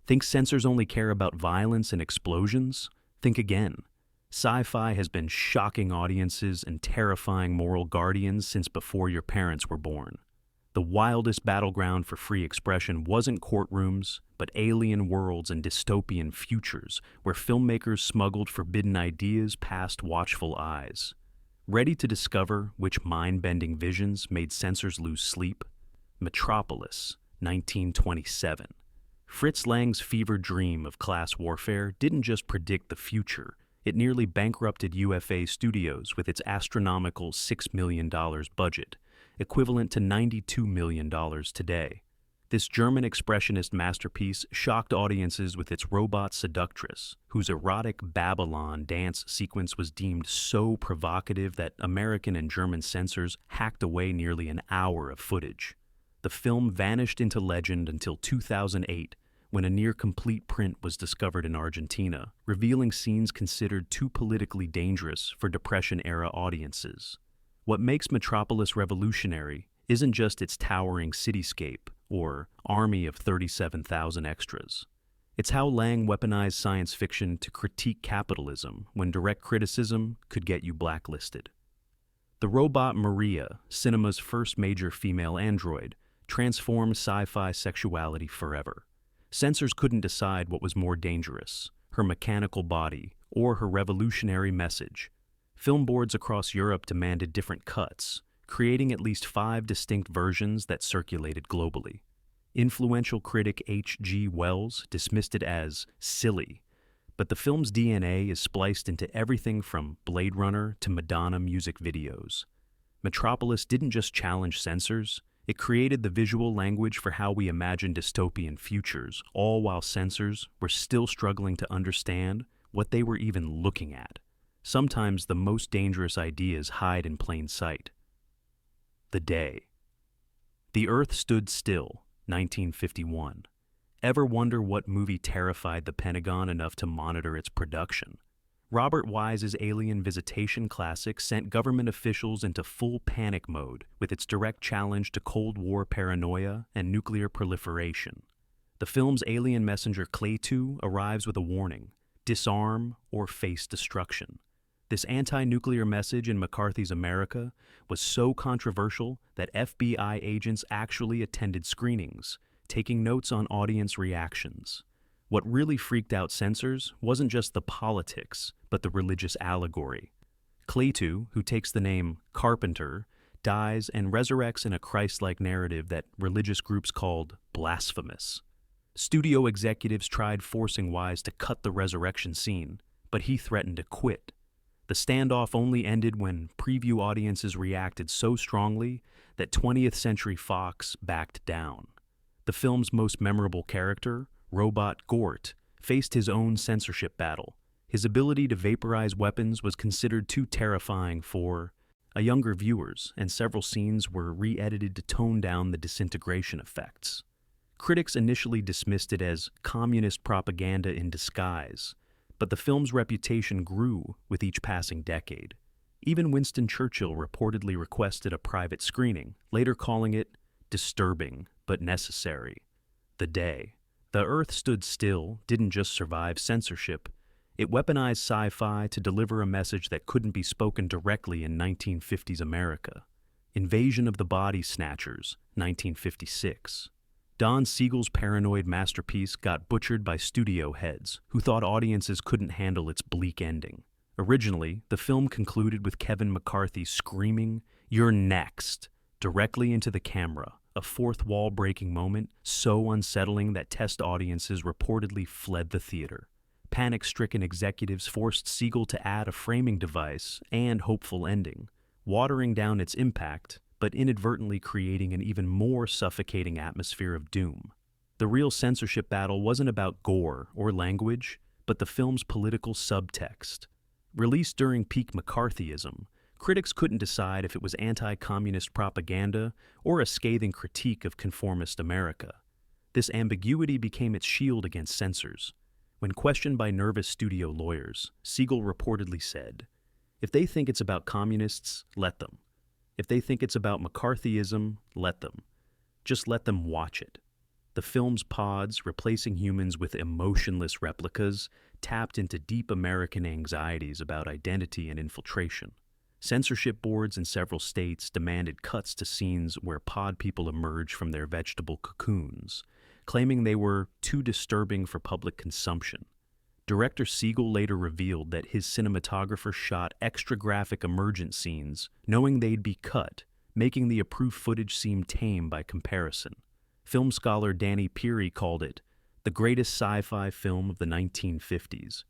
Think censors only care about violence and explosions? Think again. Sci-fi has been shocking audiences and terrifying moral guardians since before your parents were born. The wildest battleground for free expression wasn't courtrooms, but alien worlds and dystopian futures where filmmakers smuggled forbidden ideas past watchful eyes. Ready to discover which mind-bending visions made censors lose sleep? Metropolis, 1927. Fritz Lang's fevered dream of class warfare didn't just predict the future, it nearly bankrupted UFA Studios with its astronomical $6 million budget, equivalent to $92 million today. This German expressionist masterpiece shocked audiences with its robot seductress, whose erotic Babylon dance sequence was deemed so provocative that American and German censors hacked away nearly an hour of footage. The film vanished into legend until 2008, when a near-complete print was discovered in Argentina, revealing scenes considered too politically dangerous for Depression-era audiences. What makes Metropolis revolutionary isn't just its towering cityscape or army of 37,000 extras. It's how Lang weaponized science fiction to critique capitalism when direct criticism could get you blacklisted. The robot Maria, cinema's first major female android, transformed sci-fi sexuality forever. Censors couldn't decide what was more dangerous, her mechanical body or her revolutionary message. Film boards across Europe demanded different cuts, creating at least 5 distinct versions that circulated globally. Influential critic H.G. Wells dismissed it as silly, but the film's DNA is spliced into everything from Blade Runner to Madonna music videos. Metropolis didn't just challenge censors, it created the visual language for how we imagine dystopian futures, all while censors were still struggling to understand what they were even looking at. Sometimes the most dangerous ideas hide in plain sight. The Day. The Earth Stood Still, 1951. Ever wonder what movie terrified the Pentagon enough to monitor its production? Robert Wise's Alien Visitation classic sent government officials into full panic mode with its direct challenge to Cold War paranoia and nuclear proliferation. The film's alien messenger Clayton arrives with a warning: disarm or face destruction. This anti-nuclear message in McCarthy's America was so controversial that FBI agents actually attended screenings, taking notes on audience reactions. What really freaked out censors wasn't just the politics, but the religious allegory. Clayton, who takes the name Carpenter, dies and resurrects in a Christ-like narrative that religious groups called blasphemous. Studio executives tried forcing Wise to cut the resurrection scene, but he threatened to quit. The standoff only ended when preview audiences reacted so strongly that 20th Century Fox backed down. The film's most memorable character, Robot Gort, faced his own censorship battle. His ability to vaporize weapons was considered too terrifying for younger viewers, and several scenes were re-edited to tone down the disintegration effects. Critics initially dismissed it as communist propaganda in disguise, but the film's reputation grew with each passing decade. Even Winston Churchill reportedly requested a private screening, later calling it disturbing but necessary. The Day. The Earth Stood Still didn't just survive censorship, it weaponized sci-fi to deliver a message that couldn't be spoken directly in 1950s America. Invasion of the Body Snatchers, 1956. Don Siegel's paranoid masterpiece got butchered by studio heads who thought audiences couldn't handle its bleak ending. Originally, the film concluded with Kevin McCarthy screaming, "You're next," directly into the camera, a fourth wall-breaking moment so unsettling that test audiences reportedly fled the theater. Panic-stricken executives forced Siegel to add a framing device and hopeful ending, watering down its impact, but inadvertently creating an even more suffocating atmosphere of doom. The real censorship battle wasn't about gore or language, but the film's political subtext. Released during peak McCarthyism, critics couldn't decide if it was anti-communist propaganda or a scathing critique of conformist America. This ambiguity became its shield against censors. When questioned by nervous studio lawyers, Siegel reportedly said, "If they think it's about communists, let them. If they think it's about McCarthyism, let them. Just let them watch it." The The film's pods, replacing humans with emotionless replicas, tapped into deep American anxieties about identity and infiltration. Censorship boards in several states demanded cuts to scenes where pod people emerge from their vegetable cocoons, claiming they were too disturbing for public consumption. Director Siegel later revealed that his cinematographer shot extra graphic emergent scenes, knowing they'd be cut, making the approved footage seem tame by comparison. Film scholar Danny Peary called it the greatest sci-fi film of the 1950s.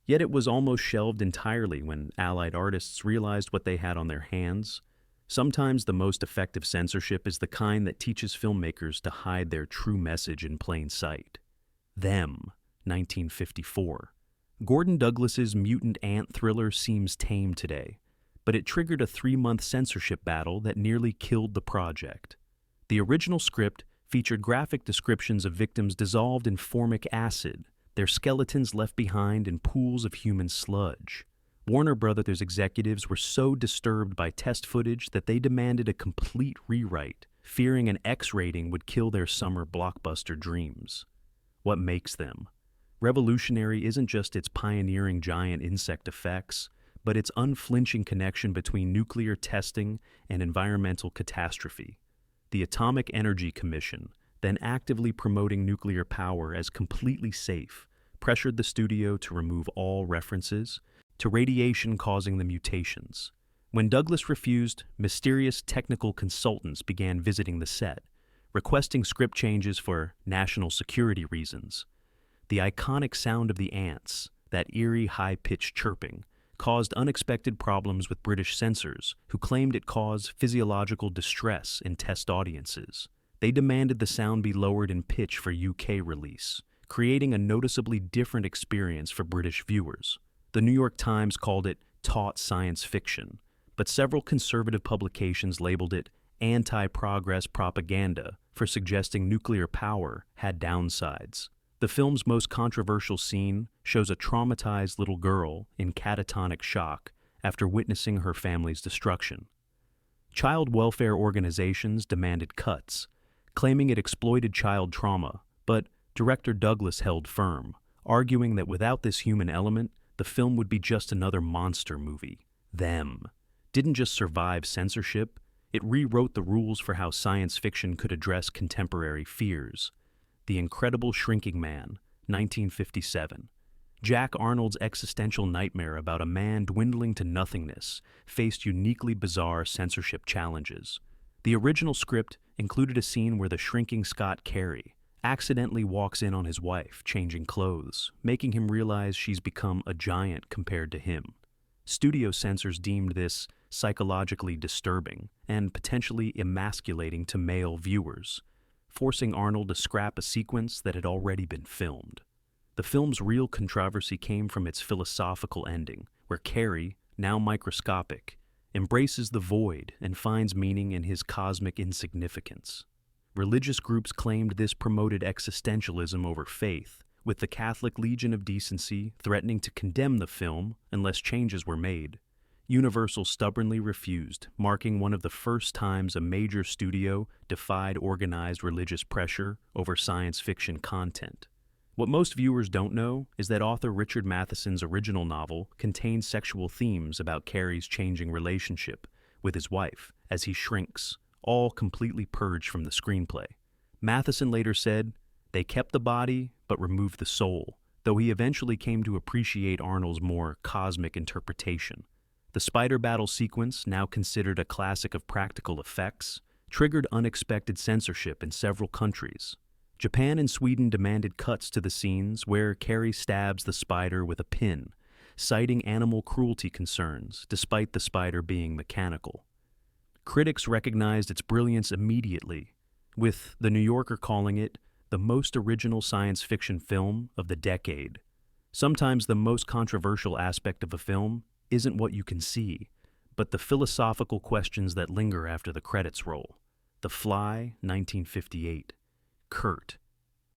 Yet it was almost shelved entirely when Allied artists realized what they had on their hands. Sometimes the most effective censorship is the kind that teaches filmmakers to hide their true message in plain sight. Them, 1954. Gordon Douglas's mutant ant thriller seems tame today, but it triggered a 3-month censorship battle that nearly killed the project. The original script featured graphic descriptions of victims dissolved in formic acid, their skeletons left behind in pools of human sludge. Warner Brothers executives were so disturbed by test footage that they demanded a complete rewrite, fearing an X rating would kill their summer blockbuster dreams. What makes them revolutionary isn't just its pioneering giant insect effects, but its unflinching connection between nuclear testing and environmental catastrophe. The Atomic Energy Commission, then actively promoting nuclear power as completely safe, pressured the studio to remove all references to radiation causing the mutations. When Douglas refused, mysterious technical consultants began visiting the set, requesting script changes for national security reasons. The iconic sound of the ants, that eerie high-pitched chirping, caused unexpected problems with British censors, who claimed it caused physiological distress in test audiences. They demanded the sound be lowered in pitch for UK release, creating a noticeably different experience for British viewers. The New York Times called it taut science fiction, but several conservative publications labeled it anti-progress propaganda for suggesting nuclear power had downsides. The film's most controversial scene shows a traumatized little girl in catatonic shock after witnessing her family's destruction. Child welfare organizations demanded cuts, claiming it exploited child trauma, but director Douglas held firm, arguing that without this human element, the film would be just another monster movie. Them didn't just survive censorship, it rewrote the rules for how science fiction could address contemporary fears. The Incredible Shrinking Man, 1957. Jack Arnold's existential nightmare about a man dwindling to nothingness faced uniquely bizarre censorship challenges. The original script included a scene where the shrinking Scott Carey accidentally walks in on his wife changing clothes, making him realize she's become a giant compared to him. Studio censors deemed this psychologically disturbing and potentially emasculating to male viewers, forcing Arnold to scrap a sequence that had already been filmed. The film's real controversy came from its philosophical ending, where Carey, now microscopic, embraces the void and finds meaning in his cosmic insignificance. Religious groups claimed this promoted existentialism over faith, with the Catholic Legion of Decency threatening to condemn the film unless changes were made. Universal stubbornly refused, marking one of the first times a major studio defied organized religious pressure over science fiction content. What most viewers don't know is that author Richard Matheson's original novel contains sexual themes about Carey's changing relationship with his wife as he shrinks, all completely purged from the screenplay. Matheson later said, "They kept the body, but removed the soul," though he eventually came to appreciate Arnold's more cosmic interpretation. The spider battle sequence, now considered a classic of practical effects, triggered unexpected censorship in several countries. Japan and Sweden demanded cuts to the scenes where Carey stabs the spider with a pin, citing animal cruelty concerns, despite the spider being mechanical. Critics recognized its brilliance immediately, with The New Yorker calling it the most original science fiction film of the decade. Sometimes the most controversial aspect of a film isn't what you can see, but the philosophical questions that linger after the credits roll. The Fly, 1958. Kurt.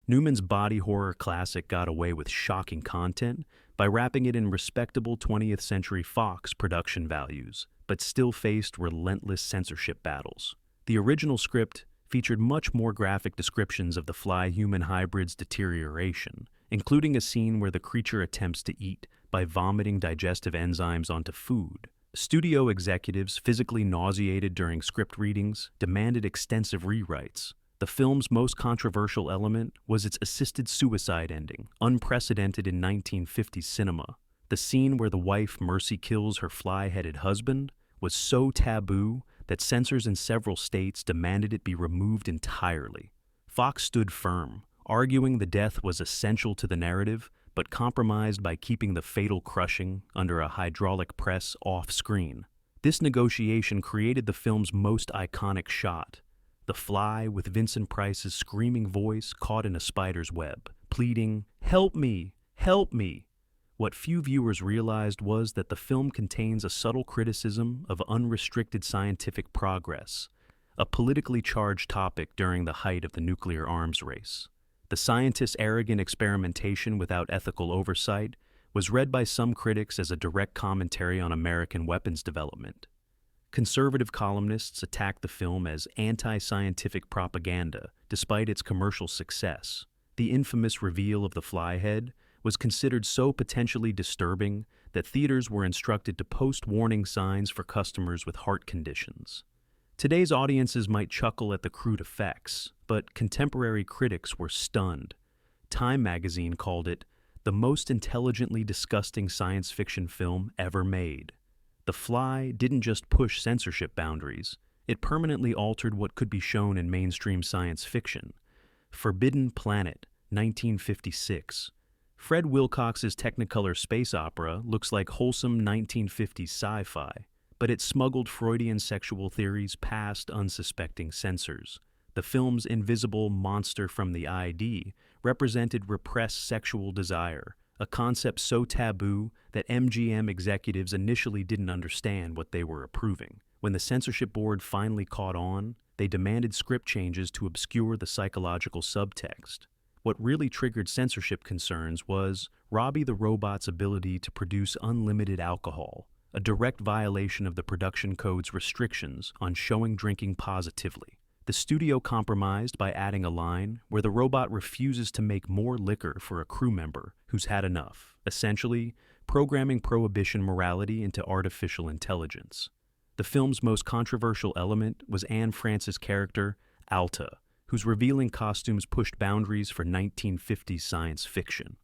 Newman's body horror classic got away with shocking content by wrapping it in respectable 20th Century Fox production values, but still faced relentless censorship battles. The original script featured much more graphic descriptions of the fly-human hybrid's deterioration, including a scene where the creature attempts to eat by vomiting digestive enzymes onto food. Studio executives, physically nauseated during script readings, demanded extensive rewrites. The film's most controversial element was its assisted suicide ending, unprecedented in 1950s cinema. The scene where the wife mercy kills her fly-headed husband was so taboo that censors in several states demanded it be removed entirely. Fox stood firm, arguing the death was essential to the narrative, but compromised by keeping the fatal crushing under a hydraulic press off-screen. This negotiation created the film's most iconic shot, the fly with Vincent Price's screaming voice caught in a spider's web, pleading, "Help me! Help me!" What few viewers realized was that the film contains a subtle criticism of unrestricted scientific progress, a politically charged topic during the height of the nuclear arms race. The scientists' arrogant experimentation without ethical oversight was read by some critics as a direct commentary on American weapons development. Conservative columnists attacked the film as anti-scientific propaganda, despite its commercial success. The infamous reveal of the fly head was considered so potentially disturbing that theaters were instructed to post warning signs for customers with heart conditions. Today's audiences might chuckle at the crude effects, but contemporary critics were stunned. Time magazine called it the most intelligently disgusting science fiction film ever made. The Fly didn't just push censorship boundaries, it permanently altered what could be shown in mainstream science fiction. Forbidden Planet, 1956. Fred Wilcox's Technicolor space opera looks like wholesome 1950s sci-fi, but it smuggled Freudian sexual theories past unsuspecting censors. The film's invisible monster from the ID represented repressed sexual desire, a concept so taboo that MGM executives initially didn't understand what they were approving. When the censorship board finally caught on, they demanded script changes to obscure the psychological subtext. What really triggered censorship concerns was Robbie the Robot's ability to produce unlimited alcohol, a direct violation of the production code's restrictions on showing drinking positively. The studio compromised by adding a line where the robot refuses to make more liquor for a crew member who's had enough, essentially programming prohibition morality into artificial intelligence. The film's most controversial element was Anne Francis' character, Alta, whose revealing costumes pushed boundaries for 1950s science fiction.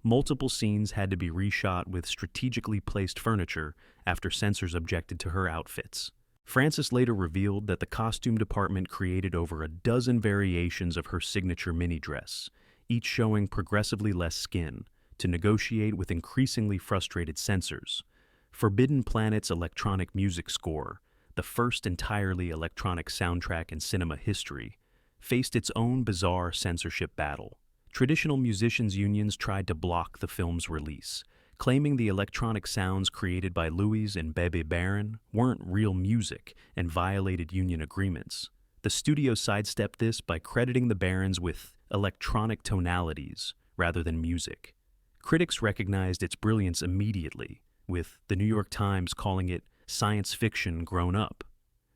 Multiple scenes had to be reshot with strategically placed furniture after censors objected to her outfits. Francis later revealed that the costume department created over a dozen variations of her signature mini-dress, each showing progressively less skin, to negotiate with increasingly frustrated censors. Forbidden Planet's electronic music score, the first entirely electronic soundtrack in cinema history, faced its own bizarre censorship battle. Traditional musicians' unions tried to block the film's release, claiming the electronic sounds created by Louis and Bebe Baron weren't real music and violated union agreements. The studio sidestepped this by crediting the Barons with electronic tonalities rather than music. Critics recognized its brilliance immediately, with the New York Times calling it science fiction grown up.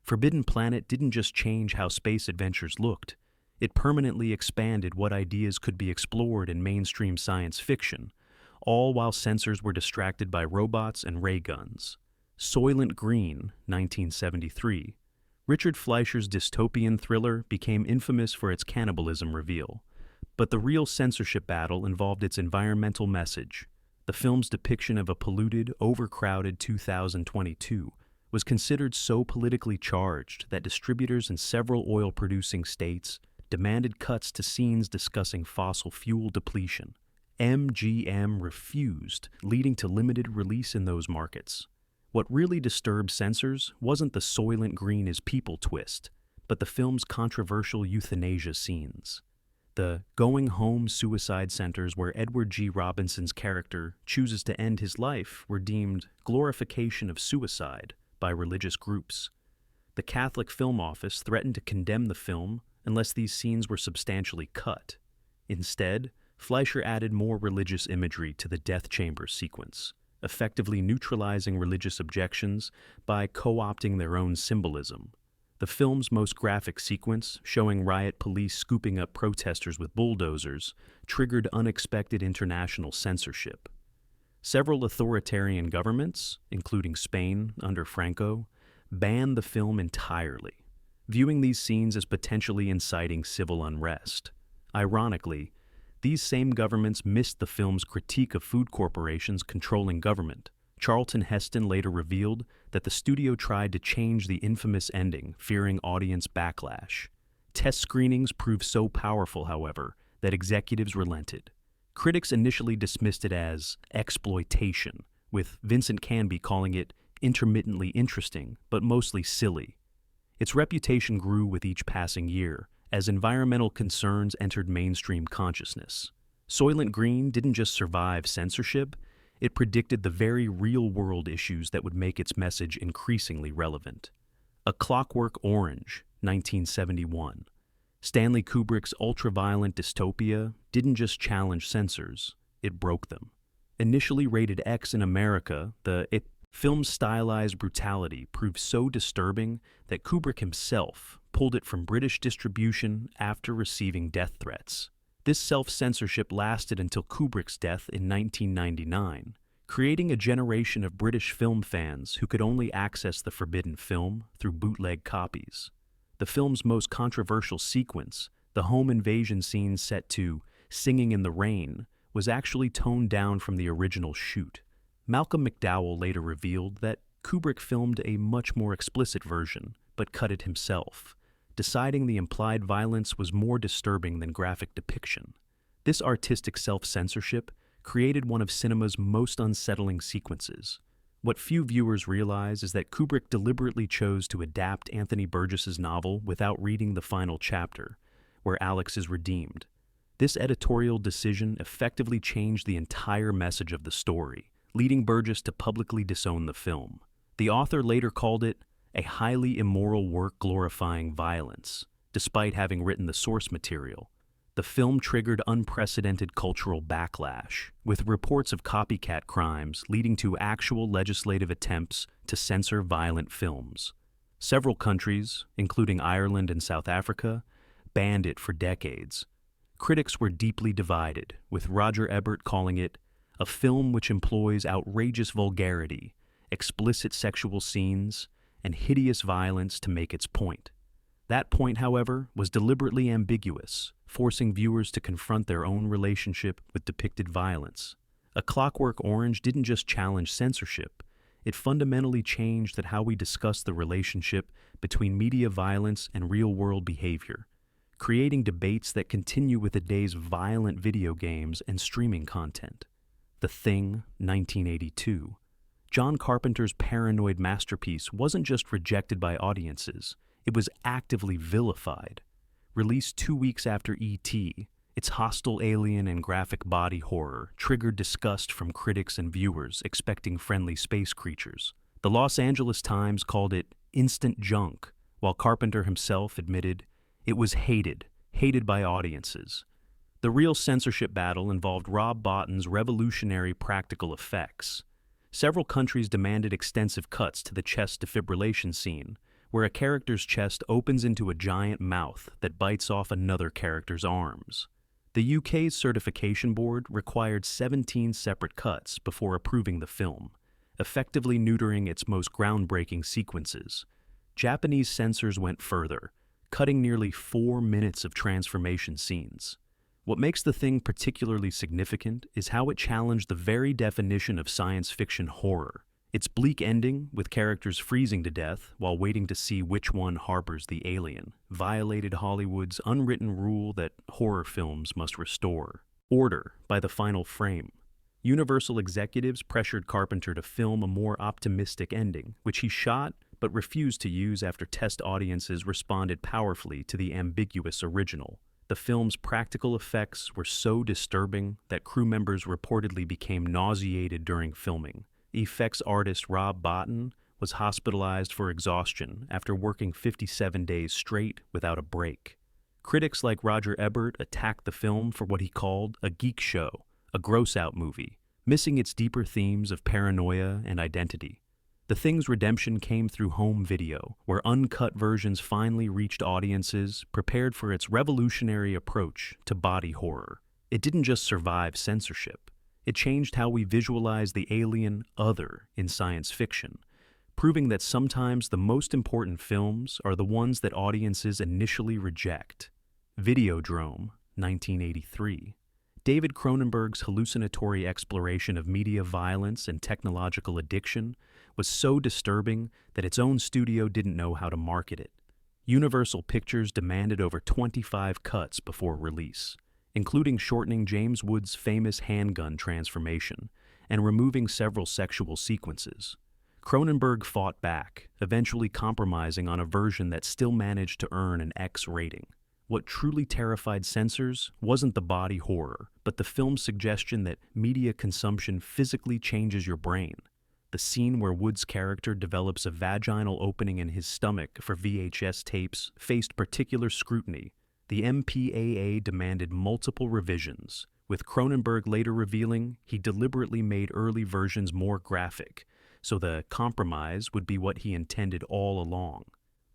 Forbidden Planet didn't just change how space adventures looked, it permanently expanded what ideas could be explored in mainstream science fiction, all while censors were distracted by robots and ray guns. Soylent Green, 1973. Richard Fleischer's dystopian thriller became infamous for its cannibalism reveal, but the real censorship battle involved its environmental message. The film's depiction of a polluted, overcrowded 2022 was considered so politically charged that distributors in several oil-producing states demanded cuts to scenes discussing fossil fuel depletion. MGM refused, leading to limited release in those markets. What really disturbed censors wasn't the Soylent Green is people twist, but the film's controversial euthanasia scenes. The going home suicide centers where Edward G. Robinson's character chooses to end his life were deemed glorification of suicide by religious groups. The Catholic Film Office threatened to condemn the film unless these scenes were substantially cut. Instead, Fleischer added more religious imagery to the death chamber sequence, effectively neutralizing religious objections by co-opting their own symbolism. The film's most graphic sequence, showing riot police scooping up protesters with bulldozers, triggered unexpected international censorship. Several authoritarian governments, including Spain under Franco, banned the film entirely, viewing these scenes as potentially inciting civil unrest. Ironically, these same governments missed the film's critique of food corporations controlling government. Charlton Heston later revealed that the studio tried to change the infamous ending, fearing audience backlash. Test screenings proved so powerful, however, that executives relented. Critics initially dismissed it as exploitation, with Vincent Canby calling it intermittently interesting, but mostly silly. Its reputation grew with each passing year, as environmental concerns entered mainstream consciousness. Soylent Green didn't just survive censorship, it predicted the very real-world issues that would make its message increasingly relevant. A Clockwork Orange, 1971. Stanley Kubrick's ultra-violent dystopia didn't just challenge censors, it broke them. Initially rated X in America, the film's stylized brutality proved so disturbing that Kubrick himself pulled it from British distribution after receiving death threats. This self-censorship lasted until Kubrick's death in 1999, creating a generation of British film fans who could only access the forbidden film through bootleg copies. The film's most controversial sequence, the home invasion scene set to "Singing in the Rain," was actually toned down from the original shoot. Malcolm McDowell later revealed that Kubrick filmed a much more explicit version, but cut it himself, deciding the implied violence was more disturbing than graphic depiction. This artistic self-censorship created one of cinema's most unsettling sequences. What few viewers realize is that Kubrick deliberately chose to adapt Anthony Burgess's novel without reading the final chapter, where Alex is redeemed. This editorial decision effectively changed the entire message of the story, leading Burgess to publicly disown the film. The author later called it a highly immoral work glorifying violence. Despite having written the source material, the film triggered unprecedented cultural backlash, with reports of copycat crimes leading to actual legislative attempts to censor violent films. Several countries, including Ireland and South Africa, banned it for decades. Critics were deeply divided, with Roger Ebert calling it a film which employs outrageous vulgarity, explicit sexual scenes, and hideous violence to make its point. That point, however, was deliberately ambiguous, forcing viewers to confront their own relationship with depicted violence. A Clockwork Orange didn't just challenge censorship, it fundamentally changed how we discuss the relationship between media violence and real-world behavior, creating debates that continue with the day's violent video games and streaming content. The Thing, 1982. John Carpenter's paranoid masterpiece wasn't just rejected by audiences, it was actively vilified. Released 2 weeks after E.T., its hostile alien and graphic body horror triggered disgust from critics and viewers expecting friendly space creatures. The Los Angeles Times called it instant junk, while Carpenter himself admitted it was hated by audiences. The real censorship battle involved Rob Bottin's revolutionary practical effects. Several countries demanded extensive cuts to the chest defibrillation scene, where a character's chest opens into a giant mouth that bites off another character's arms. The UK's certification board required 17 separate cuts before approving the film, effectively neutering its most groundbreaking sequences. Japanese censors went further, cutting nearly 4 minutes of transformation scenes. What makes The Thing particularly significant is how it challenged the very definition of science fiction horror. Its bleak ending, with characters freezing to death while waiting to see which one harbors the alien, violated Hollywood's unwritten rule that horror films must restore order by the final frame. Universal executives pressured Carpenter to film a more optimistic ending, which he shot but refused to use after test audiences responded powerfully to the ambiguous original. The film's practical effects were so disturbing that crew members reportedly became nauseated during filming. Effects artist Rob Bottin was hospitalized for exhaustion after working 57 days straight without a break. Critics like Roger Ebert attacked the film for what he called a geek show, a gross-out movie, missing its deeper themes of paranoia and identity. The Thing's redemption came through home video, where uncut versions finally reached audiences prepared for its revolutionary approach to body horror. It didn't just survive censorship. It changed how we visualize the alien other in science fiction, proving that sometimes the most important films are the ones that audiences initially reject. Videodrome, 1983. David Cronenberg's hallucinatory exploration of media violence and technological addiction was so disturbing that its own studio didn't know how to market it. Universal Pictures demanded over 25 cuts before release, including shortening James Woods' famous handgun transformation and removing several sexual sequences. Cronenberg fought back, eventually compromising on a version that still managed to earn an X rating. What truly terrified censors wasn't the body horror, but the film's suggestion that media consumption physically changes your brain. The scene where Wood's character develops a vaginal opening in his stomach for VHS tapes faced particular scrutiny. The MPAA demanded multiple revisions, with Cronenberg later revealing he deliberately made early versions more graphic, so the compromise would be what he intended all along.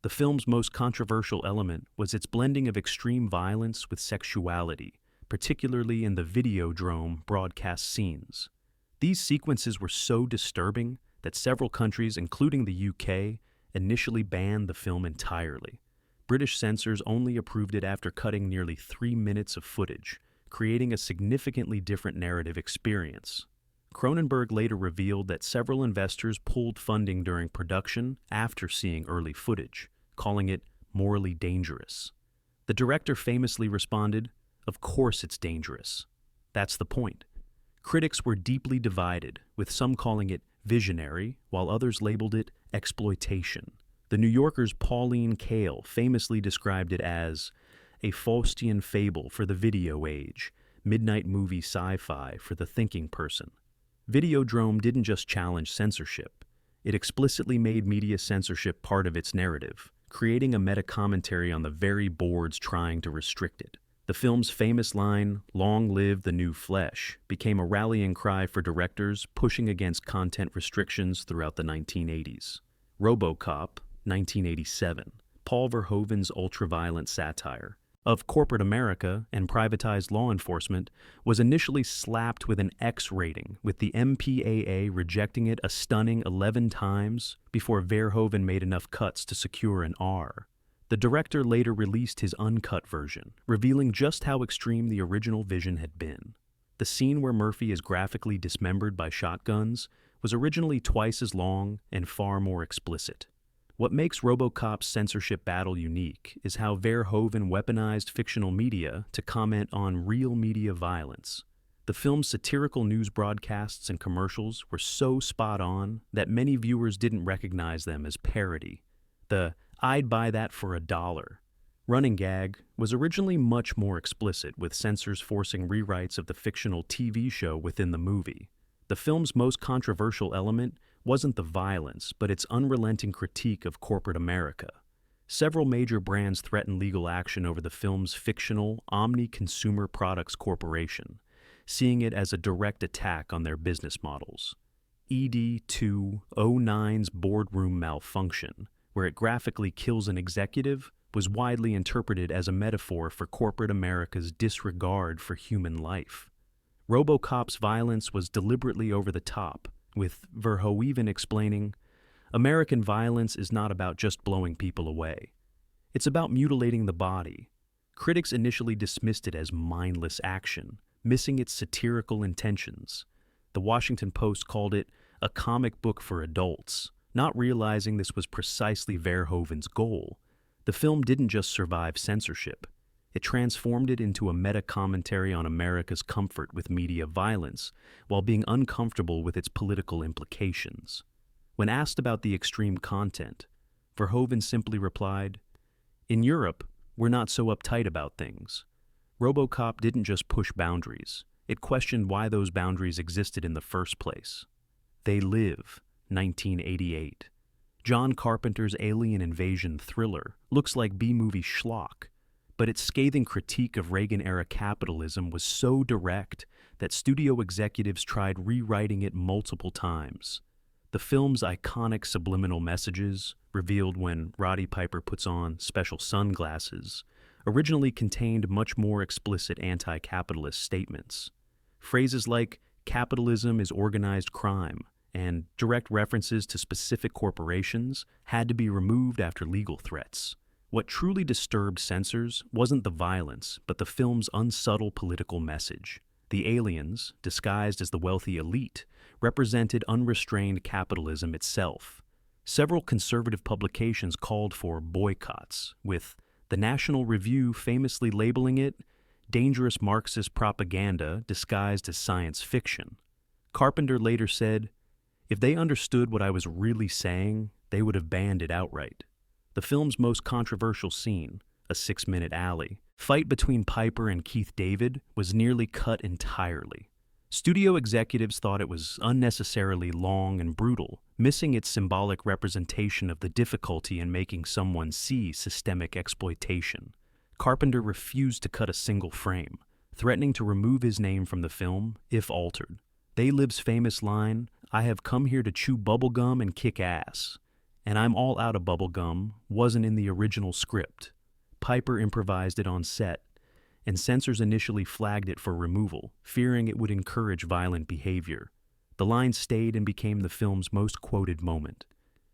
The film's most controversial element was its blending of extreme violence with sexuality, particularly in the Videodrome broadcast scenes. These sequences were so disturbing that several countries, including the UK, initially banned the film entirely. British censors only approved it after cutting nearly 3 minutes of footage, creating a significantly different narrative experience. Cronenberg later revealed that several investors pulled funding during production after seeing early footage, calling it morally dangerous. The director famously responded, "Of course it's dangerous. That's the point." Critics were deeply divided, with some calling it visionary, while others labeled it exploitation. The New Yorker's Pauline Kael famously described it as a Faustian fable for the video age, midnight movie sci-fi for the thinking person. Videodrome didn't just challenge censorship. It explicitly made media censorship part of its narrative, creating a meta-commentary on the very boards trying to restrict it. The film's famous line, "Long live the new flesh," became a rallying cry for directors pushing against content restrictions throughout the 1980s. Robocop, 1987, Paul Verhoeven's ultra-violent satire of corporate America and privatized law enforcement, was initially slapped with an X rating, with the MPAA rejecting it a stunning 11 times before Verhoeven made enough cuts to secure an R. The director later released his uncut version, revealing just how extreme the original vision had been. The scene where Murphy is graphically dismembered by shotguns was originally twice as long and far more explicit. What makes Robocop's censorship battle unique is how Verhoeven weaponized fictional media to comment on real media violence. The film's satirical news broadcasts and commercials were so spot on that many viewers didn't recognize them as parody. The "I'd buy that for $1" running gag was originally much more explicit, with censors forcing rewrites of the fictional TV show within the movie. The film's most controversial element wasn't the violence, but its unrelenting critique of corporate America. Several major brands threatened legal action over the film's fictional Omni-Consumer Products Corporation, seeing it as a direct attack on their business models. ED 209's boardroom malfunction, where it graphically kills an executive, was widely interpreted as a metaphor for corporate America's disregard for human life. Robocop's violence was deliberately over the top, with Verhoeven explaining, "American violence is not about just blowing people away. It's about mutilating the body." Critics initially dismissed it as mindless action, missing its satirical intentions. The Washington Post called it a comic book for adults, not realizing this was precisely Verhoeven's goal. The film didn't just survive censorship. It transformed it into a meta-commentary on America's comfort with media violence, while being uncomfortable with its political implications. When asked about the extreme content, Verhoeven simply replied, "In Europe, we're not so uptight about things." Robocop didn't just push boundaries. It questioned why those boundaries existed in the first place. They Live, 1988. John Carpenter's alien invasion thriller looks like B-movie schlock, but its scathing critique of Reagan-era capitalism was so direct that studio executives tried rewriting it multiple times. The The film's iconic subliminal messages, revealed when Roddy Piper puts on special sunglasses, originally contained much more explicit anti-capitalist statements. Phrases like "capitalism is organized crime" and direct references to specific corporations had to be removed after legal threats. What truly disturbed censors wasn't the violence, but the film's unsubtle political message. The aliens, disguised as the wealthy elite, represented unrestrained capitalism itself. Several conservative publications called for boycotts, with the National Review famously labeling it dangerous Marxist propaganda disguised as science fiction. Carpenter later said, "If they understood what I was really saying, they would have banned it outright." The film's most controversial scene, a 6-minute alley fight between Piper and Keith David, was nearly cut entirely. Studio executives thought it was unnecessarily long and brutal, missing its symbolic representation of the difficulty in making someone see systemic exploitation. Carpenter refused to cut a single frame, threatening to remove his name from the film if altered. They Live's famous line, "I have come here to chew bubblegum and kick ass," and "I'm all out of bubblegum," wasn't in the original script. Piper improvised it on set, and censors initially flagged it for removal, fearing it would encourage violent behavior. The line stayed and became the film's most quoted moment.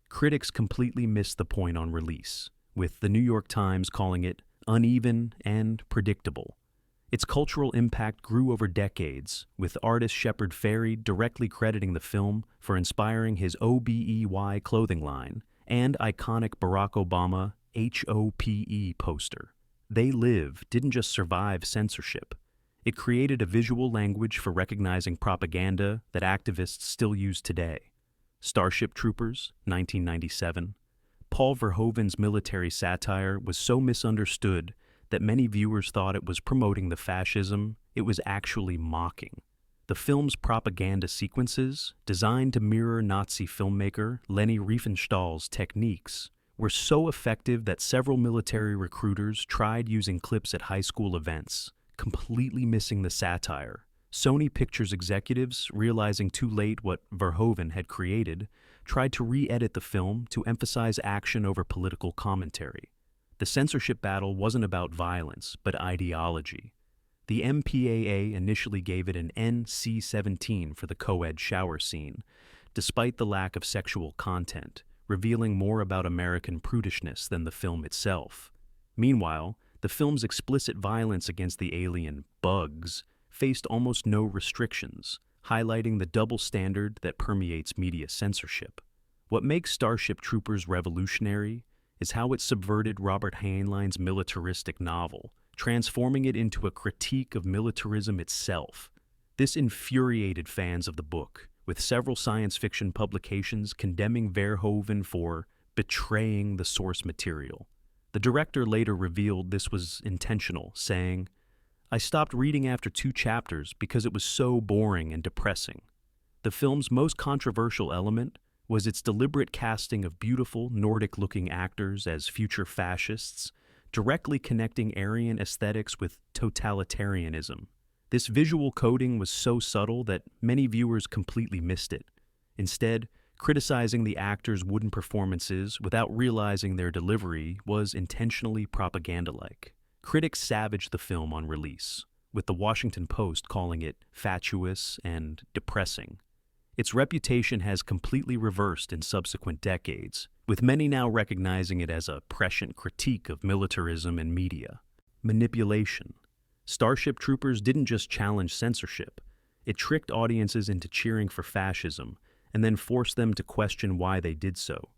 Critics completely missed the point on release, with the New York Times calling it uneven and predictable. Its cultural impact grew over decades, with artist Shepard Fairey directly crediting the film for inspiring his OBEY clothing line and iconic Barack Obama HOPE poster. They Live didn't just survive censorship. It created a visual language for recognizing propaganda that activists still use today. Starship Troopers, 1997. Paul Verhoeven's military satire was so misunderstood that many viewers thought it was promoting the fascism it was actually mocking. The film's propaganda sequences, designed to mirror Nazi filmmaker Leni Riefenstahl's techniques, were so effective that several military recruiters tried using clips at high school events, completely missing the satire. Sony Pictures executives, realizing too late what Verhoeven had created, tried to re-edit the film to emphasize action over political commentary. The censorship battle wasn't about violence, but ideology. The MPAA initially gave it an NC-17 for the co-ed shower scene, despite the lack of sexual content, revealing more about American prudishness than the film itself. Meanwhile, the film's explicit violence against the alien bugs faced almost no restrictions, highlighting the double standard that permeates media censorship. What makes Starship Troopers revolutionary is how it subverted Robert Heinlein's militaristic novel, transforming it into a critique of militarism itself. This infuriated fans of the book, with several science fiction publications condemning Verhoeven for betraying the source material. The director later revealed this was intentional, saying, "I stopped reading after 2 chapters because it was so boring and depressing." The film's most controversial element was its deliberate casting of beautiful, Nordic-looking actors as future fascists, directly connecting Aryan aesthetics with totalitarianism. This visual coding was so subtle that many viewers completely missed it, instead criticizing the actors' wooden performances without realizing their delivery was intentionally propaganda-like. Critics savaged the film on release, with the Washington Post calling it fatuous and depressing. Its reputation has completely reversed in subsequent decades, with many now recognizing it as a prescient critique of militarism and media. Manipulation. Starship Troopers didn't just challenge censorship, it tricked audiences into cheering for fascism and then forced them to question why they did so.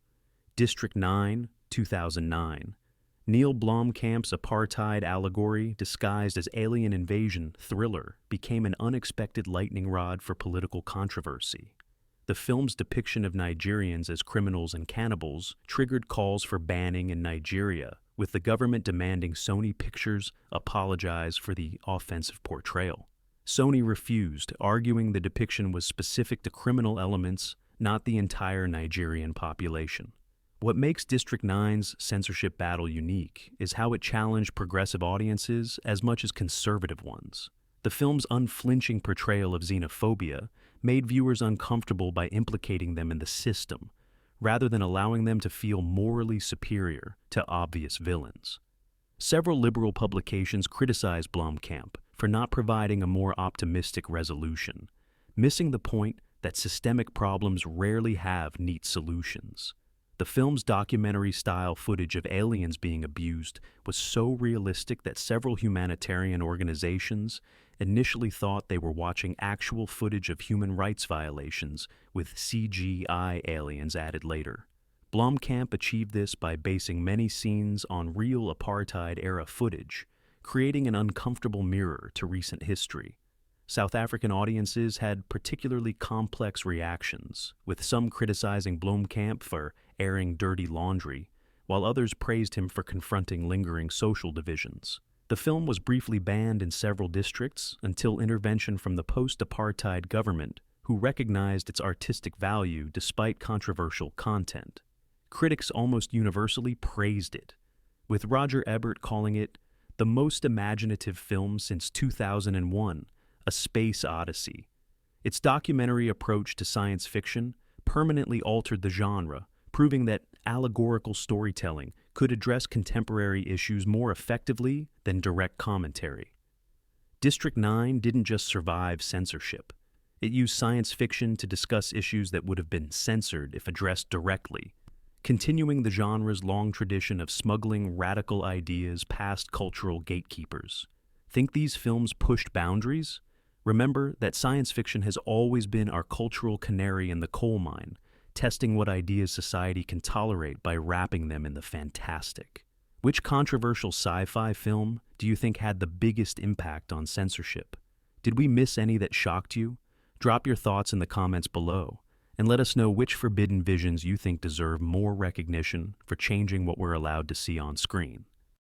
District 9, 2009. Neil Blomkamp's apartheid allegory, disguised as alien invasion thriller, became an unexpected lightning rod for political controversy. The film's depiction of Nigerians as criminals and cannibals triggered calls for banning in Nigeria, with the government demanding Sony Pictures apologize for the offensive portrayal. Sony refused, arguing the depiction was specific to criminal elements, not the entire Nigerian population. What makes District 9's censorship battle unique is how it challenged progressive audiences as much as conservative ones. The film's unflinching portrayal of xenophobia made viewers uncomfortable by implicating them in the system, rather than allowing them to feel morally superior to obvious villains. Several liberal publications criticized Blomkamp for not providing a more optimistic resolution, missing the point that systemic problems rarely have neat solutions. The film's documentary-style footage of aliens being abused was so realistic that several humanitarian organizations initially thought they were watching actual footage of human rights violations with CGI aliens added later. Blomkamp achieved this by basing many scenes on real apartheid-era footage, creating an uncomfortable mirror to recent history. South African audiences had particularly complex reactions, with some criticizing Blomkamp for airing dirty laundry, while others praised him for confronting lingering social divisions. The film was briefly banned in several districts until intervention from the post-apartheid government, who recognized its artistic value despite controversial content. Critics almost universally praised it, with Roger Ebert calling it the most imaginative film since 2001, A Space Odyssey. Its documentary approach to science fiction permanently altered the genre, proving that allegorical storytelling could address contemporary issues more effectively than direct commentary. District 9 didn't just survive censorship. It used science fiction to discuss issues that would have been censored if addressed directly, continuing the genre's long tradition of smuggling radical ideas past cultural gatekeepers. Think these films pushed boundaries? Remember that science fiction has always been our cultural canary in the coal mine, testing what ideas society can tolerate by wrapping them in the fantastic. Which controversial sci-fi film do you think had the biggest impact on censorship? Did we miss any that shocked you? Drop your thoughts in the comments below, and let us know which forbidden visions you think deserve more recognition for changing what we're allowed to see on screen.